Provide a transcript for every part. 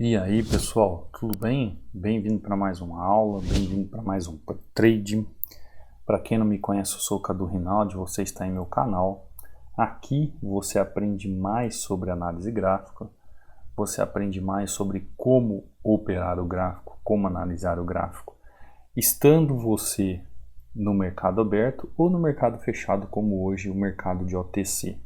E aí pessoal, tudo bem? Bem-vindo para mais uma aula, bem-vindo para mais um trade. Para quem não me conhece, eu sou o Cadu Rinaldi, você está em meu canal. Aqui você aprende mais sobre análise gráfica, você aprende mais sobre como operar o gráfico, como analisar o gráfico, estando você no mercado aberto ou no mercado fechado, como hoje o mercado de OTC.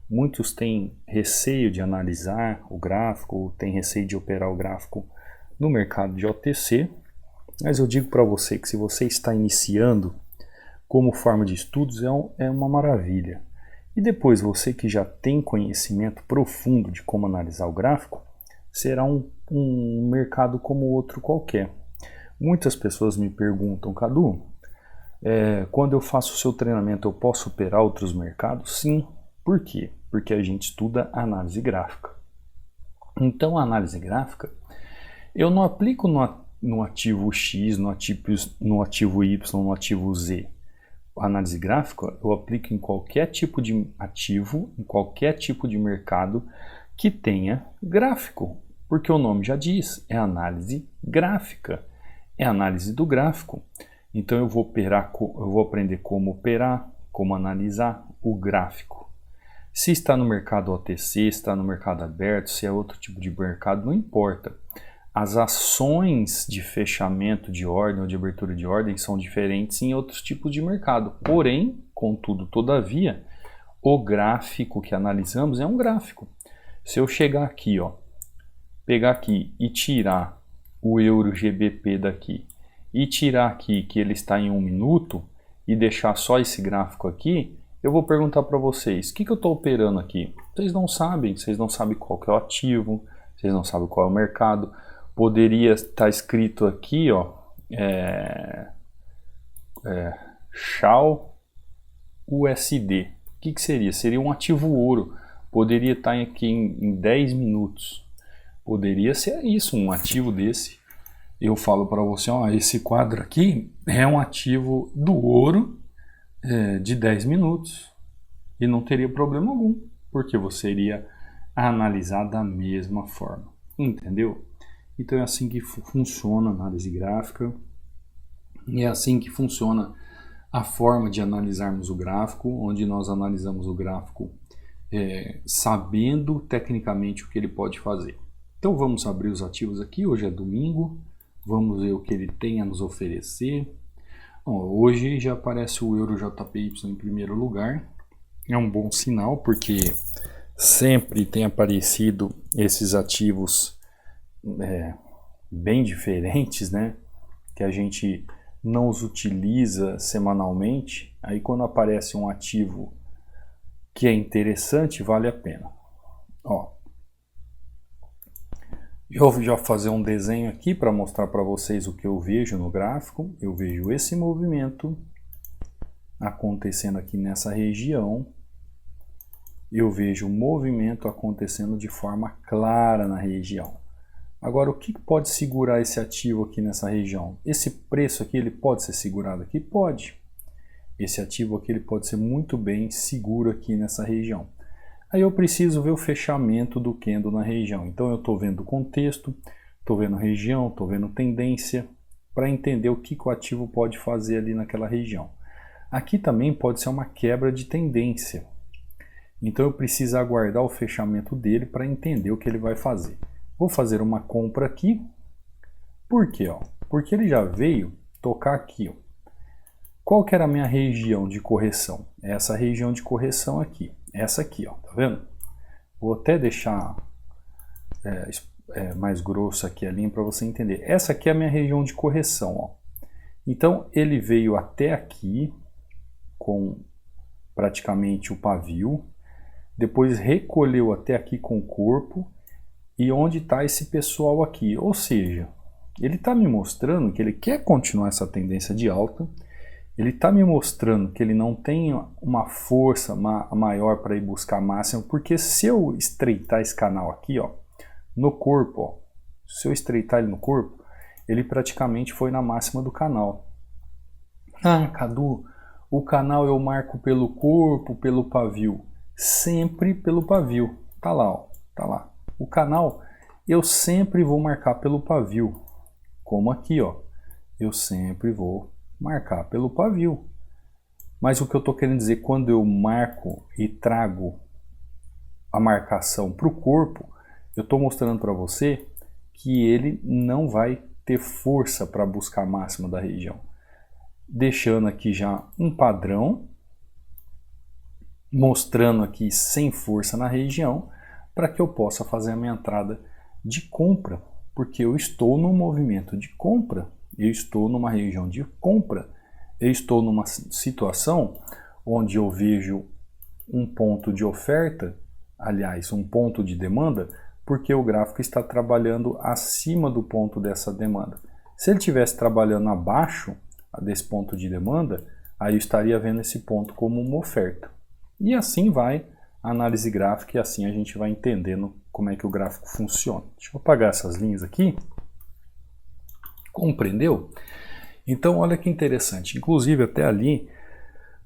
Muitos têm receio de analisar o gráfico, têm receio de operar o gráfico no mercado de OTC, mas eu digo para você que se você está iniciando como forma de estudos é uma maravilha. E depois você que já tem conhecimento profundo de como analisar o gráfico, será um mercado como outro qualquer. Muitas pessoas me perguntam, Cadu, quando eu faço o seu treinamento eu posso operar outros mercados? Sim. Por quê? Porque a gente estuda análise gráfica. Então a análise gráfica, eu não aplico no ativo X, no ativo Y, no ativo Z. A análise gráfica eu aplico em qualquer tipo de ativo, em qualquer tipo de mercado que tenha gráfico. Porque o nome já diz, é análise gráfica, é análise do gráfico. Então eu vou aprender como operar, como analisar o gráfico. Se está no mercado OTC, se está no mercado aberto, se é outro tipo de mercado, não importa. As ações de fechamento de ordem ou de abertura de ordem são diferentes em outros tipos de mercado. Porém, contudo, todavia, o gráfico que analisamos é um gráfico. Se eu chegar aqui, pegar aqui e tirar o euro GBP daqui e tirar aqui que ele está em 1 minuto e deixar só esse gráfico aqui, eu vou perguntar para vocês, o que eu estou operando aqui? Vocês não sabem qual que é o ativo, vocês não sabem qual é o mercado. Poderia estar escrito aqui, SHAL USD. O que seria? Seria um ativo ouro. Poderia estar aqui em 10 minutos. Poderia ser isso, um ativo desse. Eu falo para você, esse quadro aqui é um ativo do ouro, de 10 minutos e não teria problema algum, porque você iria analisar da mesma forma, entendeu? Então é assim que funciona a análise gráfica e é assim que funciona a forma de analisarmos o gráfico, onde nós analisamos o gráfico sabendo tecnicamente o que ele pode fazer. Então vamos abrir os ativos aqui, hoje é domingo, vamos ver o que ele tem a nos oferecer. Hoje já aparece o euro JPY em primeiro lugar, é um bom sinal porque sempre tem aparecido esses ativos bem diferentes, né? Que a gente não os utiliza semanalmente, aí quando aparece um ativo que é interessante, vale a pena. Eu vou já fazer um desenho aqui para mostrar para vocês o que eu vejo no gráfico. Eu vejo esse movimento acontecendo aqui nessa região. Eu vejo o movimento acontecendo de forma clara na região. Agora, o que pode segurar esse ativo aqui nessa região? Esse preço aqui, ele pode ser segurado aqui? Pode. Esse ativo aqui, ele pode ser muito bem seguro aqui nessa região. Aí eu preciso ver o fechamento do candle na região. Então eu estou vendo o contexto, estou vendo região, estou vendo tendência, para entender o que o ativo pode fazer ali naquela região. Aqui também pode ser uma quebra de tendência. Então eu preciso aguardar o fechamento dele para entender o que ele vai fazer. Vou fazer uma compra aqui. Por quê? Porque ele já veio tocar aqui. Qual que era a minha região de correção? Essa região de correção aqui. Essa aqui, tá vendo? Vou até deixar mais grosso aqui a linha para você entender. Essa aqui é a minha região de correção, Então ele veio até aqui com praticamente o pavio, depois recolheu até aqui com o corpo e onde está esse pessoal aqui. Ou seja, ele está me mostrando que ele quer continuar essa tendência de alta. Ele está me mostrando que ele não tem uma força maior para ir buscar máximo, porque se eu estreitar esse canal aqui, no corpo, se eu estreitar ele no corpo, ele praticamente foi na máxima do canal. Cadu, o canal eu marco pelo corpo, pelo pavio. Sempre pelo pavio. Tá lá, tá lá. O canal eu sempre vou marcar pelo pavio, como aqui, ó. Eu sempre vou marcar pelo pavio. Mas o que eu estou querendo dizer, quando eu marco e trago a marcação para o corpo, eu estou mostrando para você que ele não vai ter força para buscar a máxima da região. Deixando aqui já um padrão, mostrando aqui sem força na região, para que eu possa fazer a minha entrada de compra, porque eu estou num movimento de compra, eu estou numa região de compra, eu estou numa situação onde eu vejo um ponto de oferta, aliás, um ponto de demanda, porque o gráfico está trabalhando acima do ponto dessa demanda. Se ele estivesse trabalhando abaixo desse ponto de demanda, aí eu estaria vendo esse ponto como uma oferta. E assim vai a análise gráfica e assim a gente vai entendendo como é que o gráfico funciona. Deixa eu apagar essas linhas aqui. Compreendeu? Então olha que interessante. Inclusive até ali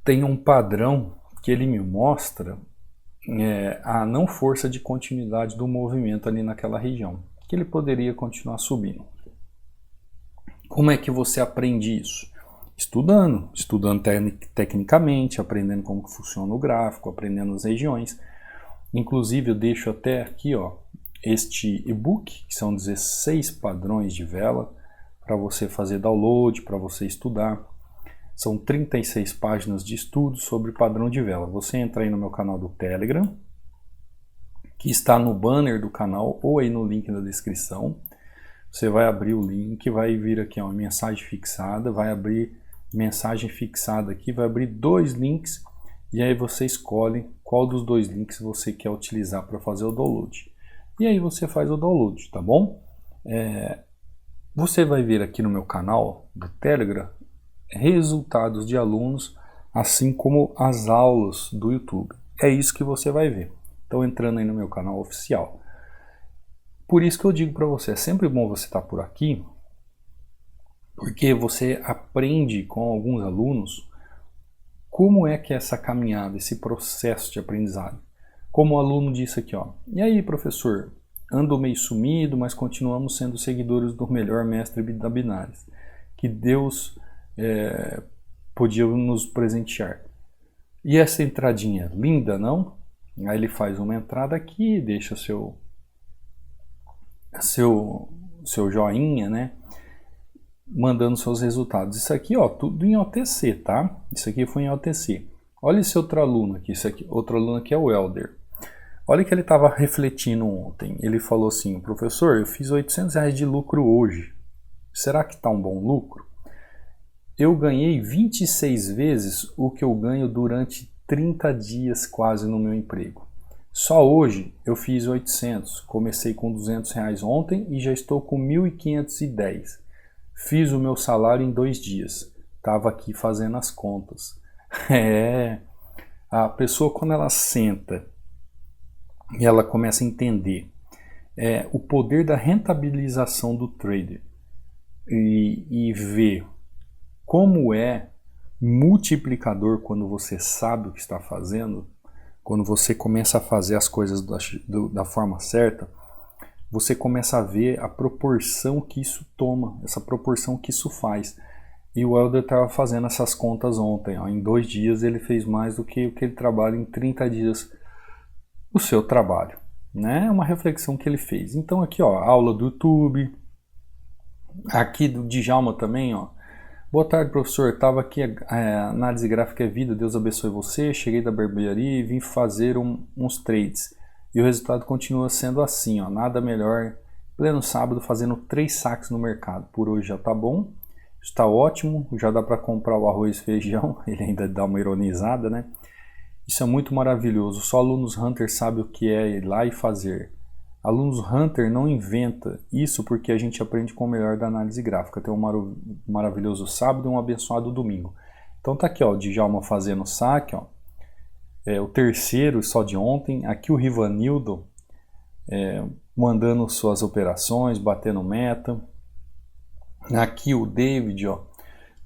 tem um padrão que ele me mostra a não força de continuidade do movimento ali naquela região, que ele poderia continuar subindo. Como é que você aprende isso? Estudando tecnicamente, aprendendo como funciona o gráfico, aprendendo as regiões. Inclusive eu deixo até aqui, ó, este e-book, que são 16 padrões de vela, para você fazer download, para você estudar. São 36 páginas de estudo sobre padrão de vela. Você entra aí no meu canal do Telegram, que está no banner do canal ou aí no link da descrição. Você vai abrir o link, vai vir aqui uma mensagem fixada, vai abrir mensagem fixada aqui, vai abrir 2 links e aí você escolhe qual dos 2 links você quer utilizar para fazer o download. E aí você faz o download, tá bom? Você vai ver aqui no meu canal do Telegram resultados de alunos, assim como as aulas do YouTube. É isso que você vai ver. Então entrando aí no meu canal oficial. Por isso que eu digo para você, é sempre bom você estar por aqui, porque você aprende com alguns alunos como é que é essa caminhada, esse processo de aprendizado. Como o aluno disse aqui, ó, e aí professor, ando meio sumido, mas continuamos sendo seguidores do melhor mestre da Binares, que Deus podia nos presentear. E essa entradinha linda, não? Aí ele faz uma entrada aqui, deixa seu joinha, né? Mandando seus resultados. Isso aqui, ó, tudo em OTC, tá? Isso aqui foi em OTC. Olha esse outro aluno aqui, outro aluno aqui é o Helder. Olha que ele estava refletindo ontem. Ele falou assim, professor, eu fiz R$800 de lucro hoje. Será que está um bom lucro? Eu ganhei 26 vezes o que eu ganho durante 30 dias quase no meu emprego. Só hoje eu fiz 800, comecei com R$200 ontem e já estou com 1.510. Fiz o meu salário em 2 dias. Estava aqui fazendo as contas. A pessoa quando ela senta e ela começa a entender o poder da rentabilização do trader e ver como é multiplicador quando você sabe o que está fazendo, quando você começa a fazer as coisas da forma certa, você começa a ver a proporção que isso toma, essa proporção que isso faz. E o Helder estava fazendo essas contas ontem, ó, em 2 dias ele fez mais do que o que ele trabalha em 30 dias o seu trabalho, né? É uma reflexão que ele fez. Então aqui, ó, aula do YouTube, aqui do Djalma também, ó. Boa tarde, professor. Estava aqui, análise gráfica é vida, Deus abençoe você. Cheguei da barbearia e vim fazer uns trades. E o resultado continua sendo assim, ó, nada melhor. Pleno sábado fazendo 3 saques no mercado. Por hoje já tá bom, está ótimo, já dá para comprar o arroz e feijão. Ele ainda dá uma ironizada, né? Isso é muito maravilhoso. Só alunos Hunter sabem o que é ir lá e fazer. Alunos Hunter não inventa isso porque a gente aprende com o melhor da análise gráfica. Tem um maravilhoso sábado e um abençoado domingo. Então tá aqui, ó, o Djalma fazendo saque, ó. O terceiro só de ontem. Aqui o Rivanildo mandando suas operações, batendo meta. Aqui o David, ó,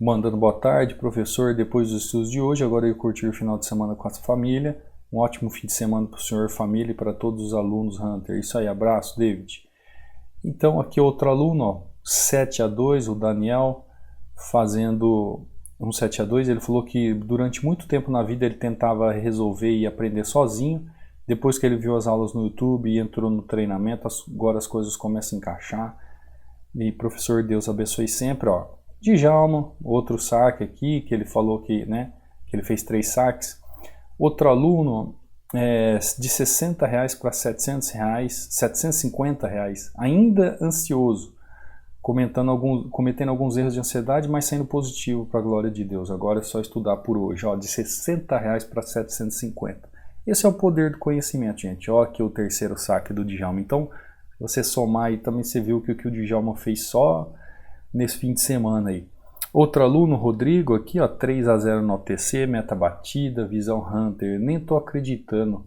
mandando boa tarde, professor, depois dos estudos de hoje, agora eu curtir o final de semana com a família. Um ótimo fim de semana para o senhor, família e para todos os alunos Hunter. Isso aí, abraço, David. Então aqui outro aluno, ó, 7-2, o Daniel, fazendo um 7-2, ele falou que durante muito tempo na vida ele tentava resolver e aprender sozinho. Depois que ele viu as aulas no YouTube e entrou no treinamento, agora as coisas começam a encaixar. E professor, Deus abençoe sempre, ó. Djalma, outro saque aqui, que ele falou que, né, que ele fez 3 saques. Outro aluno, de R$60 para R$700, R$750, ainda ansioso, cometendo alguns erros de ansiedade, mas sendo positivo para a glória de Deus. Agora é só estudar por hoje, ó, de R$60 para R$750. Esse é o poder do conhecimento, gente. Ó, aqui o terceiro saque do Djalma. Então, se você somar aí, também você viu que o Djalma fez só nesse fim de semana aí. Outro aluno, Rodrigo, aqui, ó, 3-0 no OTC, meta batida, visão Hunter. Nem tô acreditando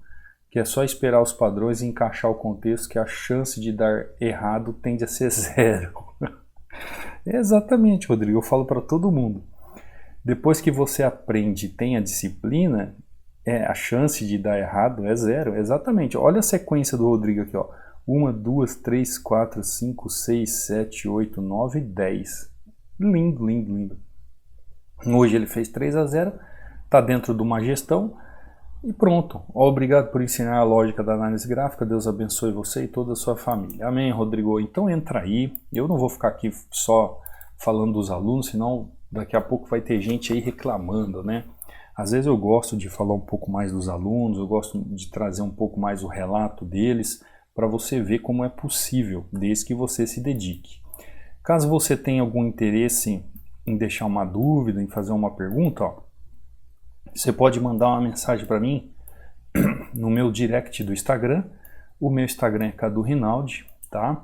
que é só esperar os padrões e encaixar o contexto, que a chance de dar errado tende a ser 0. Exatamente, Rodrigo, eu falo para todo mundo. Depois que você aprende e tem a disciplina, a chance de dar errado é 0. Exatamente. Olha a sequência do Rodrigo aqui, ó. 1, 2, 3, 4, 5, 6, 7, 8, 9, 10. Lindo, lindo, lindo. Hoje ele fez 3-0, está dentro de uma gestão e pronto. Obrigado por ensinar a lógica da análise gráfica. Deus abençoe você e toda a sua família. Amém, Rodrigo? Então entra aí. Eu não vou ficar aqui só falando dos alunos, senão daqui a pouco vai ter gente aí reclamando, né? Às vezes eu gosto de falar um pouco mais dos alunos, eu gosto de trazer um pouco mais o relato deles, para você ver como é possível, desde que você se dedique. Caso você tenha algum interesse em deixar uma dúvida, em fazer uma pergunta, ó, você pode mandar uma mensagem para mim no meu direct do Instagram. O meu Instagram é Cadu Rinaldi, tá?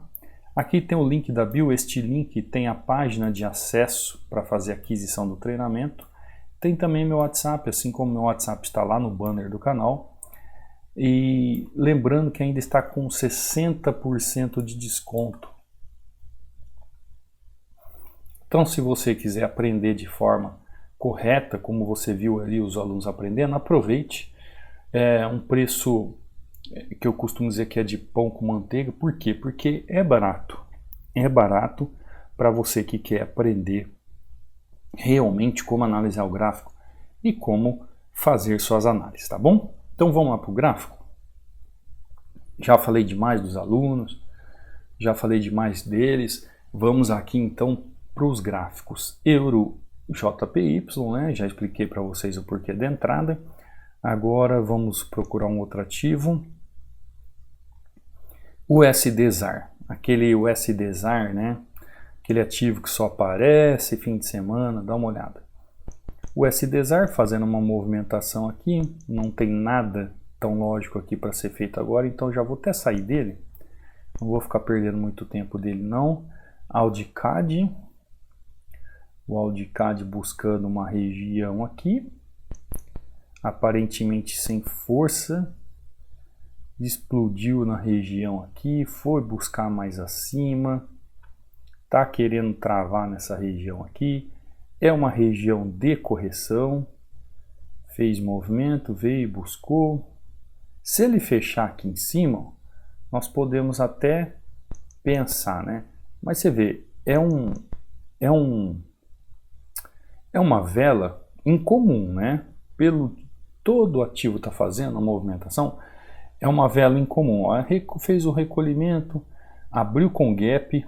Aqui tem o link da bio, este link tem a página de acesso para fazer a aquisição do treinamento. Tem também meu WhatsApp, assim como meu WhatsApp está lá no banner do canal. E lembrando que ainda está com 60% de desconto. Então, se você quiser aprender de forma correta, como você viu ali os alunos aprendendo, aproveite. É um preço que eu costumo dizer que é de pão com manteiga. Por quê? Porque é barato. É barato para você que quer aprender realmente como analisar o gráfico e como fazer suas análises, tá bom? Então vamos lá para o gráfico. Já falei demais dos alunos, já falei demais deles. Vamos aqui então para os gráficos Euro JPY, né? Já expliquei para vocês o porquê da entrada. Agora vamos procurar um outro ativo. USD-ZAR, aquele USD-ZAR, né? Aquele ativo que só aparece fim de semana, dá uma olhada. O USD-ZAR fazendo uma movimentação aqui, não tem nada tão lógico aqui para ser feito agora, então já vou até sair dele. Não vou ficar perdendo muito tempo dele não. Audicad, o Audicad buscando uma região aqui, aparentemente sem força, explodiu na região aqui, foi buscar mais acima, tá querendo travar nessa região aqui, é uma região de correção, fez movimento, veio, buscou. Se ele fechar aqui em cima, nós podemos até pensar, né? Mas você vê, é uma vela incomum, né? Pelo todo ativo está fazendo a movimentação, é uma vela incomum. Ó, fez o recolhimento, abriu com gap,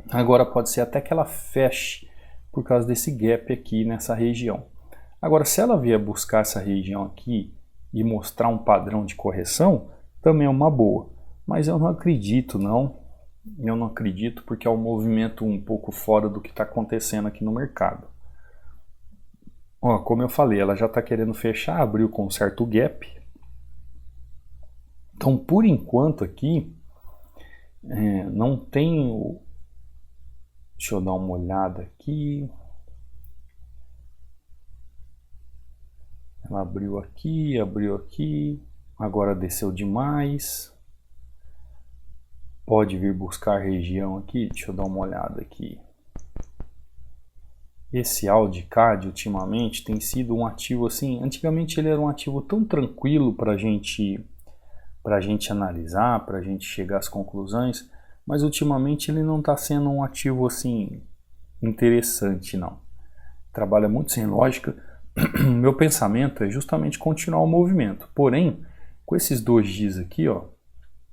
agora pode ser até que ela feche por causa desse gap aqui nessa região. Agora, se ela vier buscar essa região aqui e mostrar um padrão de correção, também é uma boa. Mas eu não acredito, não. Eu não acredito porque é um movimento um pouco fora do que está acontecendo aqui no mercado. Ó, como eu falei, ela já está querendo fechar, abriu com um certo gap. Então, por enquanto aqui, não tenho... Deixa eu dar uma olhada aqui. Ela abriu aqui, agora desceu demais. Pode vir buscar região aqui, deixa eu dar uma olhada aqui. Esse Audicad ultimamente tem sido um ativo assim, antigamente ele era um ativo tão tranquilo para a gente analisar, para a gente chegar às conclusões, mas ultimamente ele não está sendo um ativo assim interessante não. Trabalha muito sem lógica. Meu pensamento é justamente continuar o movimento, porém com esses dojis aqui, ó,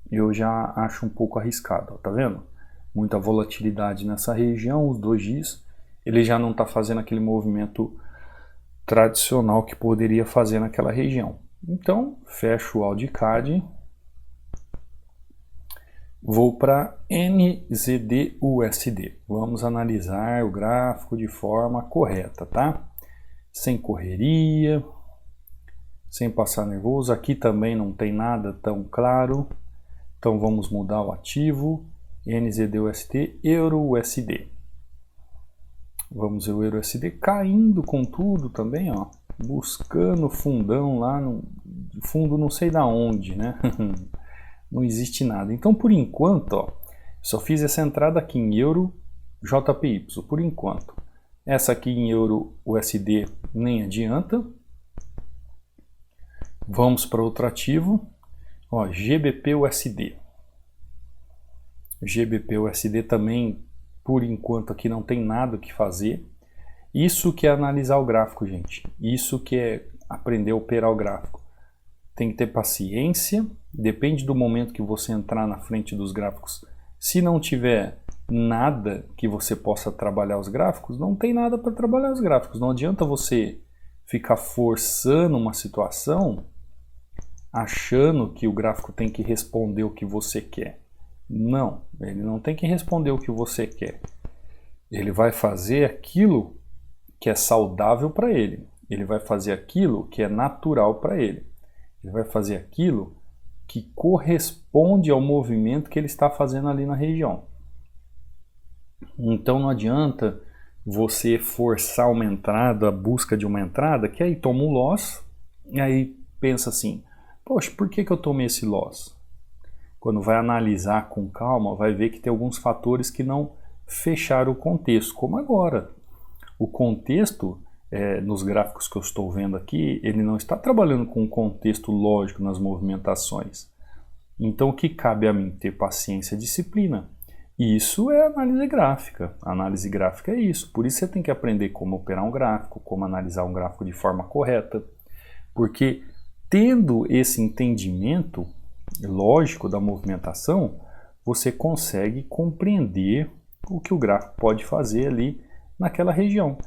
eu já acho um pouco arriscado, ó, tá vendo? Muita volatilidade nessa região, os dojis, ele já não está fazendo aquele movimento tradicional que poderia fazer naquela região. Então, fecho o AudiCAD, vou para NZD-USD. Vamos analisar o gráfico de forma correta, tá? Sem correria, sem passar nervoso. Aqui também não tem nada tão claro. Então vamos mudar o ativo, NZD-USD, Euro-USD. Vamos ver o Euro-USD caindo com tudo também, ó. Buscando fundão lá no fundo não sei da onde, né? Não existe nada. Então por enquanto, ó, só fiz essa entrada aqui em Euro JPY, por enquanto. Essa aqui em Euro-USD nem adianta. Vamos para outro ativo. Ó, GBP-USD. GBP-USD também, por enquanto, aqui não tem nada o que fazer. Isso que é analisar o gráfico, gente. Isso que é aprender a operar o gráfico. Tem que ter paciência. Depende do momento que você entrar na frente dos gráficos. Se não tiver nada que você possa trabalhar os gráficos, não tem nada para trabalhar os gráficos. Não adianta você ficar forçando uma situação achando que o gráfico tem que responder o que você quer. Não, ele não tem que responder o que você quer. Ele vai fazer aquilo que é saudável para ele. Ele vai fazer aquilo que é natural para ele. Ele vai fazer aquilo que corresponde ao movimento que ele está fazendo ali na região. Então não adianta você forçar uma entrada, a busca de uma entrada, que aí toma um loss, e aí pensa assim, poxa, por que eu tomei esse loss? Quando vai analisar com calma, vai ver que tem alguns fatores que não fecharam o contexto, como agora. O contexto, nos gráficos que eu estou vendo aqui, ele não está trabalhando com um contexto lógico nas movimentações. Então o que cabe a mim? Ter paciência e disciplina. E isso é análise gráfica. A análise gráfica é isso. Por isso você tem que aprender como operar um gráfico, como analisar um gráfico de forma correta. Porque tendo esse entendimento lógico da movimentação, você consegue compreender o que o gráfico pode fazer ali naquela região.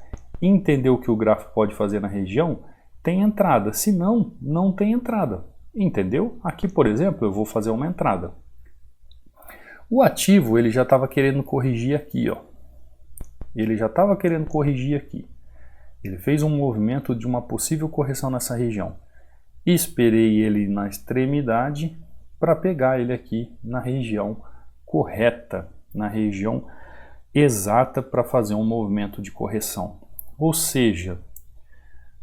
Entender o que o gráfico pode fazer na região, tem entrada. Se não, não tem entrada. Entendeu? Aqui, por exemplo, eu vou fazer uma entrada. O ativo, ele já estava querendo corrigir aqui, ó. Ele já estava querendo corrigir aqui. Ele fez um movimento de uma possível correção nessa região. Esperei ele na extremidade para pegar ele aqui na região correta, na região exata para fazer um movimento de correção. Ou seja,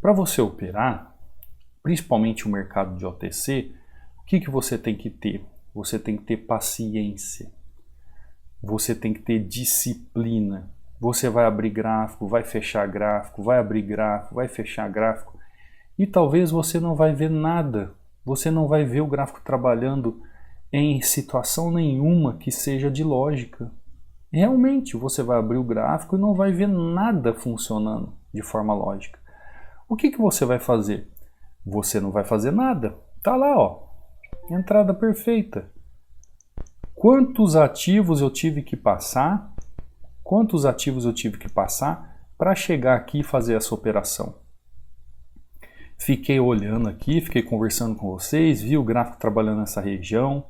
para você operar, principalmente o mercado de OTC, o que você tem que ter? Você tem que ter paciência. Você tem que ter disciplina. Você vai abrir gráfico, vai fechar gráfico, vai abrir gráfico, vai fechar gráfico. E talvez você não vai ver nada. Você não vai ver o gráfico trabalhando em situação nenhuma que seja de lógica. Realmente, você vai abrir o gráfico e não vai ver nada funcionando de forma lógica. O que você vai fazer? Você não vai fazer nada. Tá lá, ó. Entrada perfeita. Quantos ativos eu tive que passar? Quantos ativos eu tive que passar para chegar aqui e fazer essa operação? Fiquei olhando aqui, fiquei conversando com vocês, vi o gráfico trabalhando nessa região,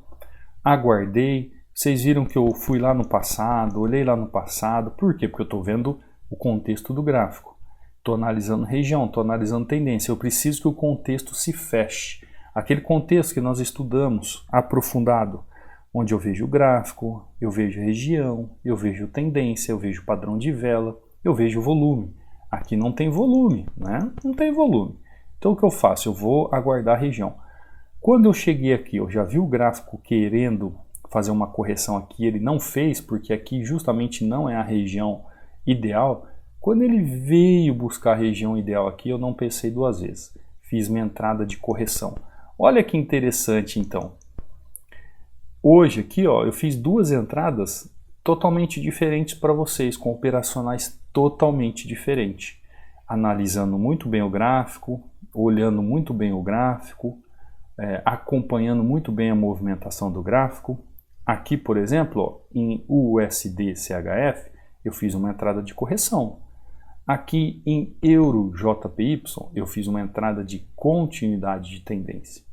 aguardei. Vocês viram que eu fui lá no passado, olhei lá no passado. Por quê? Porque eu estou vendo o contexto do gráfico. Estou analisando região, estou analisando tendência. Eu preciso que o contexto se feche. Aquele contexto que nós estudamos aprofundado, onde eu vejo o gráfico, eu vejo a região, eu vejo tendência, eu vejo padrão de vela, eu vejo volume. Aqui não tem volume, né? Não tem volume. Então o que eu faço? Eu vou aguardar a região. Quando eu cheguei aqui, eu já vi o gráfico querendo fazer uma correção aqui, ele não fez, porque aqui justamente não é a região ideal. Quando ele veio buscar a região ideal aqui, eu não pensei duas vezes. Fiz minha entrada de correção. Olha que interessante então. Hoje aqui, ó, eu fiz duas entradas totalmente diferentes para vocês, com operacionais totalmente diferentes. Analisando muito bem o gráfico, olhando muito bem o gráfico, acompanhando muito bem a movimentação do gráfico. Aqui, por exemplo, ó, em USD CHF, eu fiz uma entrada de correção. Aqui em Euro JPY, eu fiz uma entrada de continuidade de tendência.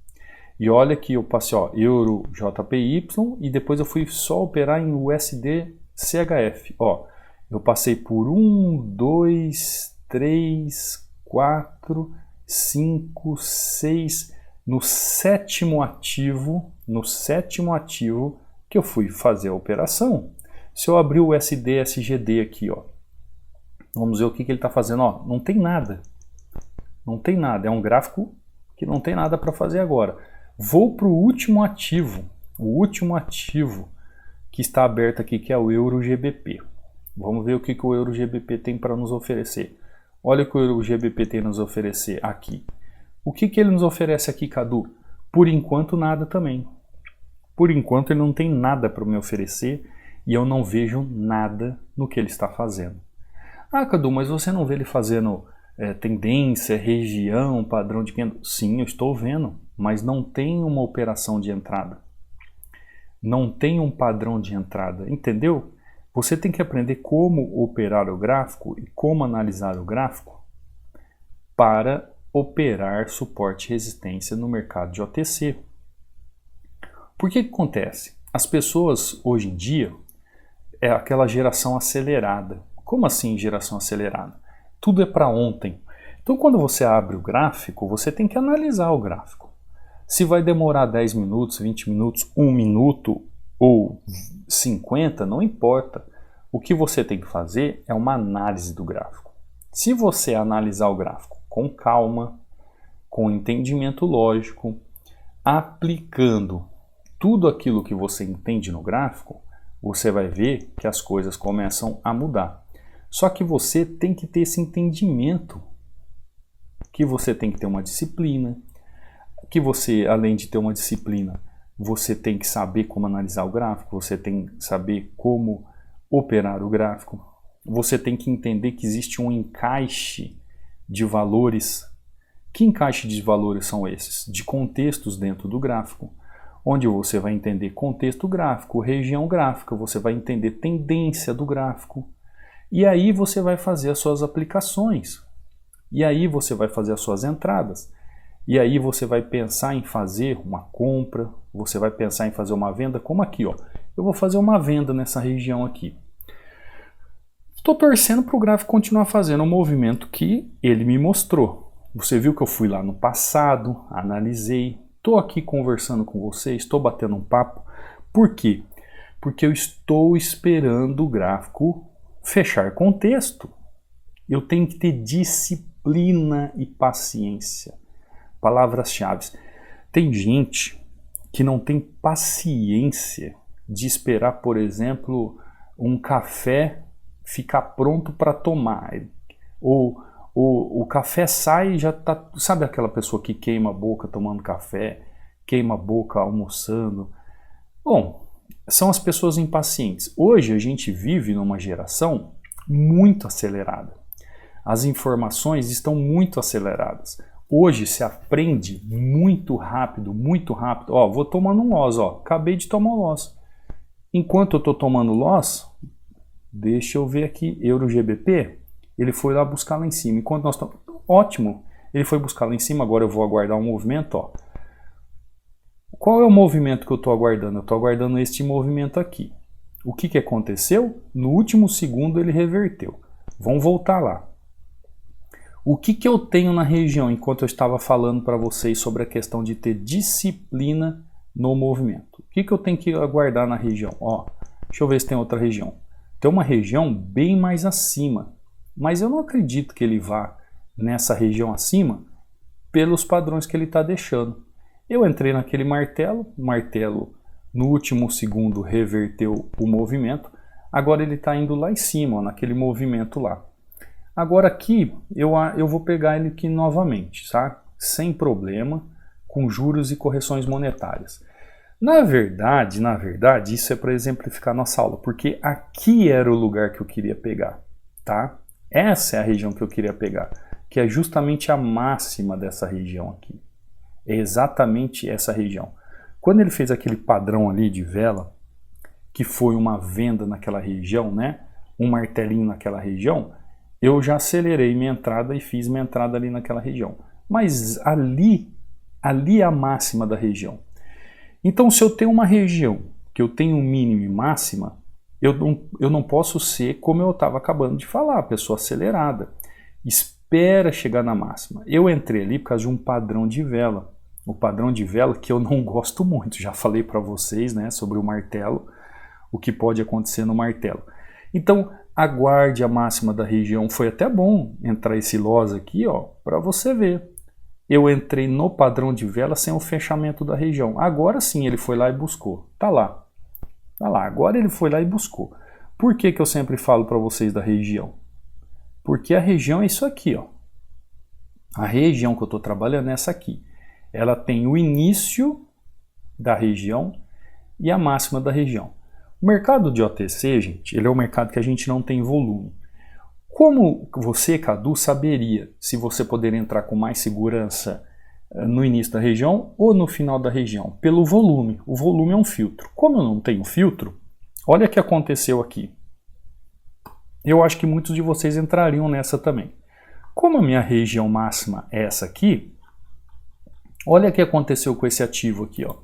E olha que eu passei, ó, Euro JPY e depois eu fui só operar em USD CHF. Ó, eu passei por 1, 2, 3, 4, 5, 6, no sétimo ativo que eu fui fazer a operação. Se eu abrir o USD SGD aqui, ó, vamos ver o que ele está fazendo. Ó, não tem nada. Não tem nada. É um gráfico que não tem nada para fazer agora. Vou para o último ativo que está aberto aqui, que é o Euro GBP. Vamos ver o que o Euro GBP tem para nos oferecer. Olha o que o Euro GBP tem a nos oferecer aqui. O que ele nos oferece aqui, Cadu? Por enquanto, nada também. Por enquanto, ele não tem nada para me oferecer e eu não vejo nada no que ele está fazendo. Ah, Cadu, mas você não vê ele fazendo tendência, região, padrão de candle? Sim, eu estou vendo, mas não tem uma operação de entrada. Não tem um padrão de entrada, entendeu? Você tem que aprender como operar o gráfico e como analisar o gráfico para operar suporte e resistência no mercado de OTC. Por que acontece? As pessoas hoje em dia é aquela geração acelerada. Como assim geração acelerada? Tudo é para ontem. Então quando você abre o gráfico, você tem que analisar o gráfico. Se vai demorar 10 minutos, 20 minutos, 1 minuto ou 50, não importa. O que você tem que fazer é uma análise do gráfico. Se você analisar o gráfico com calma, com entendimento lógico, aplicando tudo aquilo que você entende no gráfico, você vai ver que as coisas começam a mudar. Só que você tem que ter esse entendimento, que você tem que ter uma disciplina, que você, além de ter uma disciplina, você tem que saber como analisar o gráfico, você tem que saber como operar o gráfico, você tem que entender que existe um encaixe de valores. Que encaixe de valores são esses? De contextos dentro do gráfico, onde você vai entender contexto gráfico, região gráfica, você vai entender tendência do gráfico, e aí você vai fazer as suas aplicações, e aí você vai fazer as suas entradas, e aí você vai pensar em fazer uma compra, você vai pensar em fazer uma venda, como aqui, ó. Eu vou fazer uma venda nessa região aqui. Estou torcendo para o gráfico continuar fazendo o movimento que ele me mostrou. Você viu que eu fui lá no passado, analisei, estou aqui conversando com vocês, estou batendo um papo. Por quê? Porque eu estou esperando o gráfico fechar contexto. Eu tenho que ter disciplina e paciência. Palavras-chave. Tem gente que não tem paciência de esperar, por exemplo, um café ficar pronto para tomar. Ou o café sai e já tá... Sabe aquela pessoa que queima a boca tomando café, queima a boca almoçando? Bom, são as pessoas impacientes. Hoje a gente vive numa geração muito acelerada. As informações estão muito aceleradas. Hoje se aprende muito rápido, muito rápido. Ó, vou tomando um loss, ó. Acabei de tomar um loss. Enquanto eu estou tomando loss, deixa eu ver aqui, Euro GBP, ele foi lá buscar lá em cima. Enquanto nós estamos... Ótimo, ele foi buscar lá em cima, agora eu vou aguardar um movimento, ó. Qual é o movimento que eu estou aguardando? Eu estou aguardando este movimento aqui. O que, que aconteceu? No último segundo ele reverteu. Vamos voltar lá. O que, que eu tenho na região, enquanto eu estava falando para vocês sobre a questão de ter disciplina no movimento? O que, que eu tenho que aguardar na região? Ó, deixa eu ver se tem outra região. Tem uma região bem mais acima, mas eu não acredito que ele vá nessa região acima pelos padrões que ele está deixando. Eu entrei naquele martelo, o martelo no último segundo reverteu o movimento, agora ele está indo lá em cima, ó, naquele movimento lá. Agora aqui eu vou pegar ele aqui novamente, tá? Sem problema, com juros e correções monetárias. Na verdade, isso é para exemplificar nossa aula, porque aqui era o lugar que eu queria pegar, tá? Essa é a região que eu queria pegar, que é justamente a máxima dessa região aqui. É exatamente essa região. Quando ele fez aquele padrão ali de vela, que foi uma venda naquela região, né? Um martelinho naquela região, eu já acelerei minha entrada e fiz minha entrada ali naquela região. Mas ali é a máxima da região. Então, se eu tenho uma região que eu tenho mínima e máxima, eu não posso ser como eu estava acabando de falar, pessoa acelerada. Espera chegar na máxima. Eu entrei ali por causa de um padrão de vela. O padrão de vela que eu não gosto muito. Já falei para vocês, né, sobre o martelo, o que pode acontecer no martelo. Então, aguarde a máxima da região. Foi até bom entrar esse loss aqui, ó, para você ver. Eu entrei no padrão de vela sem o fechamento da região. Agora sim ele foi lá e buscou. Tá lá. Tá lá. Agora ele foi lá e buscou. Por que que eu sempre falo para vocês da região? Porque a região é isso aqui, ó. A região que eu estou trabalhando é essa aqui. Ela tem o início da região e a máxima da região. O mercado de OTC, gente, ele é um mercado que a gente não tem volume. Como você, Cadu, saberia se você poderia entrar com mais segurança no início da região ou no final da região? Pelo volume. O volume é um filtro. Como eu não tenho filtro, olha o que aconteceu aqui. Eu acho que muitos de vocês entrariam nessa também. Como a minha região máxima é essa aqui, olha o que aconteceu com esse ativo aqui, ó.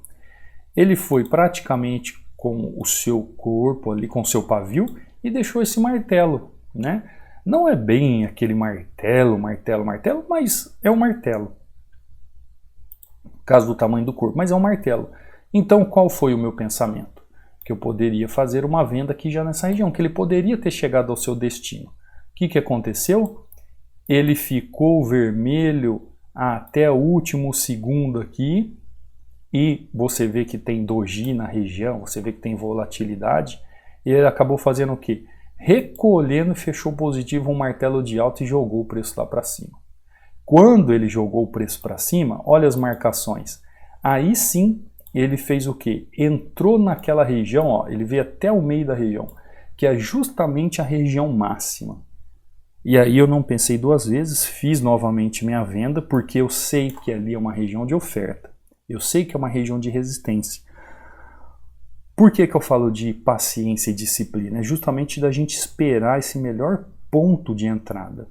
Ele foi praticamente com o seu corpo ali, com o seu pavio, e deixou esse martelo, né? Não é bem aquele martelo, mas é um martelo. Caso do tamanho do corpo, mas é um martelo. Então, qual foi o meu pensamento? Que eu poderia fazer uma venda aqui já nessa região, que ele poderia ter chegado ao seu destino. O que aconteceu? Ele ficou vermelho até o último segundo aqui, e você vê que tem doji na região, você vê que tem volatilidade, e ele acabou fazendo o quê? Recolhendo e fechou positivo um martelo de alta e jogou o preço lá para cima. Quando ele jogou o preço para cima, olha as marcações. Aí sim, ele fez o quê? Entrou naquela região, ó, ele veio até o meio da região, que é justamente a região máxima. E aí eu não pensei duas vezes, fiz novamente minha venda, porque eu sei que ali é uma região de oferta. Eu sei que é uma região de resistência. Por que que eu falo de paciência e disciplina? É justamente da gente esperar esse melhor ponto de entrada.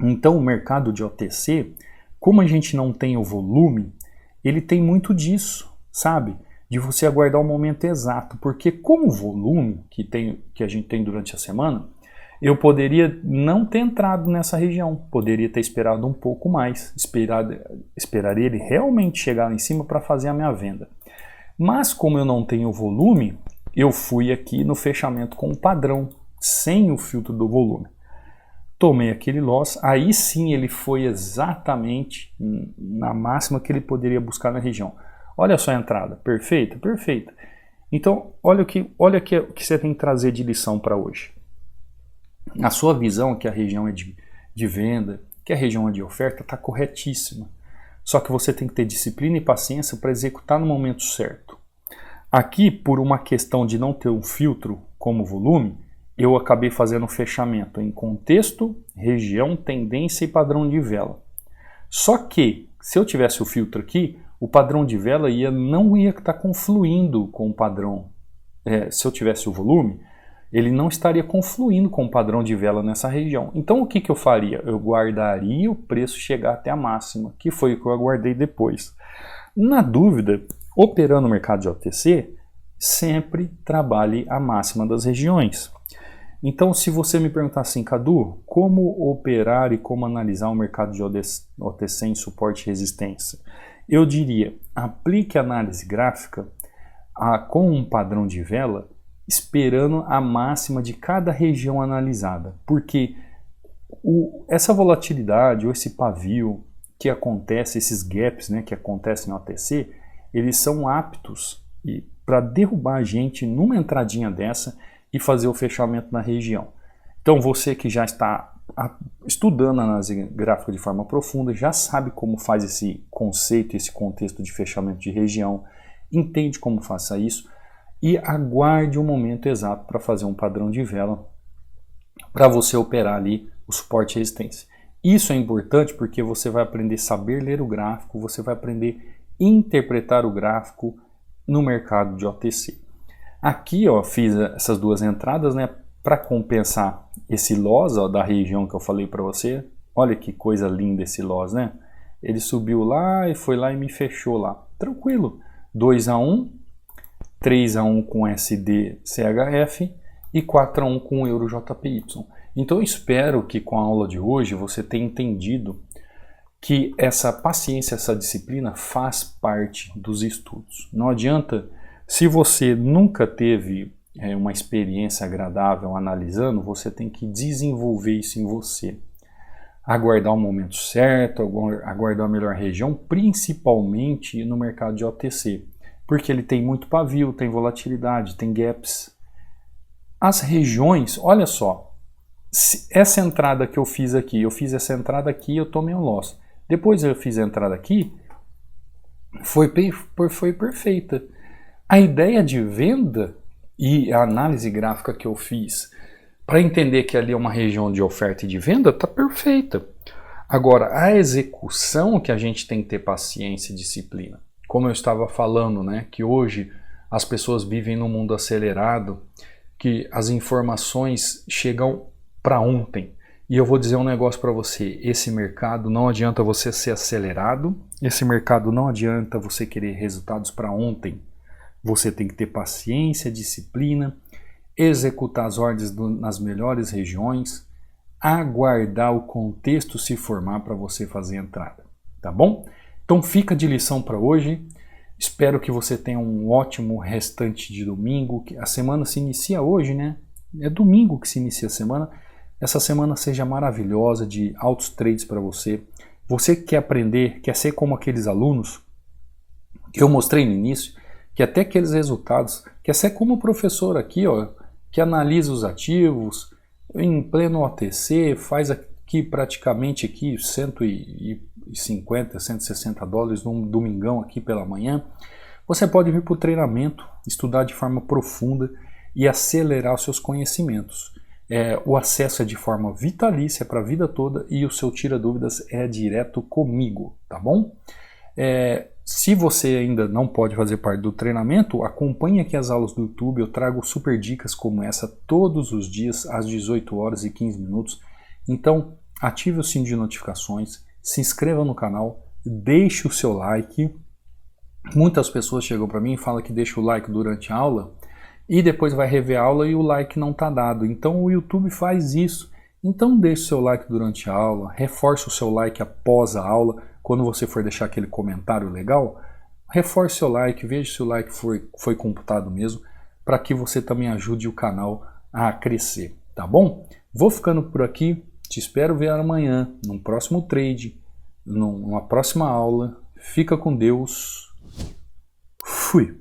Então o mercado de OTC, como a gente não tem o volume, ele tem muito disso, sabe? De você aguardar o momento exato. Porque com o volume que a gente tem durante a semana, eu poderia não ter entrado nessa região, poderia ter esperado um pouco mais, esperaria ele realmente chegar lá em cima para fazer a minha venda. Mas como eu não tenho volume, eu fui aqui no fechamento com o padrão, sem o filtro do volume. Tomei aquele loss, aí sim ele foi exatamente na máxima que ele poderia buscar na região. Olha só a entrada, perfeita, perfeita. Então, olha o que você tem que trazer de lição para hoje. A sua visão que a região é de venda, que a região é de oferta, está corretíssima. Só que você tem que ter disciplina e paciência para executar no momento certo. Aqui, por uma questão de não ter um filtro como volume, eu acabei fazendo um fechamento em contexto, região, tendência e padrão de vela. Só que, se eu tivesse o filtro aqui, o padrão de vela não ia estar confluindo com o padrão. Se eu tivesse o volume, ele não estaria confluindo com o padrão de vela nessa região. Então o que eu faria? Eu guardaria o preço chegar até a máxima, que foi o que eu aguardei depois. Na dúvida, operando no mercado de OTC, sempre trabalhe a máxima das regiões. Então se você me perguntar assim, Cadu, como operar e como analisar o mercado de OTC em suporte e resistência? Eu diria, aplique análise gráfica com um padrão de vela, esperando a máxima de cada região analisada, porque essa volatilidade ou esse pavio que acontece, esses gaps, né, que acontecem no OTC, eles são aptos para derrubar a gente numa entradinha dessa e fazer o fechamento na região. Então você que já está estudando a análise gráfica de forma profunda, já sabe como faz esse conceito, esse contexto de fechamento de região, entende como faça isso e aguarde o momento exato para fazer um padrão de vela para você operar ali o suporte e resistência. Isso é importante porque você vai aprender a saber ler o gráfico, você vai aprender a interpretar o gráfico no mercado de OTC. Aqui, ó, fiz essas duas entradas, né, para compensar esse loss, ó, da região que eu falei para você. Olha que coisa linda esse loss, né? Ele subiu lá e foi lá e me fechou lá. Tranquilo. 2-1, 3-1 com SD CHF e 4-1 com Euro JPY. Então eu espero que com a aula de hoje você tenha entendido que essa paciência, essa disciplina faz parte dos estudos. Não adianta, se você nunca teve uma experiência agradável analisando, você tem que desenvolver isso em você. Aguardar o momento certo, aguardar a melhor região, principalmente no mercado de OTC, porque ele tem muito pavio, tem volatilidade, tem gaps. As regiões, olha só, essa entrada que eu fiz aqui, eu tomei um loss. Depois eu fiz a entrada aqui, foi perfeita. A ideia de venda e a análise gráfica que eu fiz para entender que ali é uma região de oferta e de venda está perfeita. Agora, a execução que a gente tem que ter paciência e disciplina. Como eu estava falando, né, que hoje as pessoas vivem num mundo acelerado, que as informações chegam para ontem. E eu vou dizer um negócio para você, esse mercado não adianta você ser acelerado, esse mercado não adianta você querer resultados para ontem. Você tem que ter paciência, disciplina, executar as ordens nas melhores regiões, aguardar o contexto se formar para você fazer a entrada, tá bom? Então fica de lição para hoje, espero que você tenha um ótimo restante de domingo, a semana se inicia hoje, né? É domingo que se inicia a semana. Essa semana seja maravilhosa, de altos trades para você. Você que quer aprender, quer ser como aqueles alunos que eu mostrei no início, que até aqueles resultados, quer ser como o professor aqui, ó, que analisa os ativos em pleno OTC, faz aqui praticamente aqui 150, 160 dólares num domingão aqui pela manhã. Você pode vir para o treinamento, estudar de forma profunda e acelerar os seus conhecimentos. O acesso é de forma vitalícia para a vida toda e o seu tira dúvidas é direto comigo, tá bom? Se você ainda não pode fazer parte do treinamento, acompanhe aqui as aulas do YouTube, eu trago super dicas como essa todos os dias às 18 horas e 15 minutos. Então, ative o sininho de notificações, se inscreva no canal, deixe o seu like. Muitas pessoas chegam para mim e falam que deixa o like durante a aula e depois vai rever a aula e o like não está dado. Então o YouTube faz isso. Então deixe o seu like durante a aula, reforce o seu like após a aula, quando você for deixar aquele comentário legal, reforce seu like, veja se o like foi computado mesmo, para que você também ajude o canal a crescer, tá bom? Vou ficando por aqui, te espero ver amanhã, num próximo trade, numa próxima aula. Fica com Deus. Fui!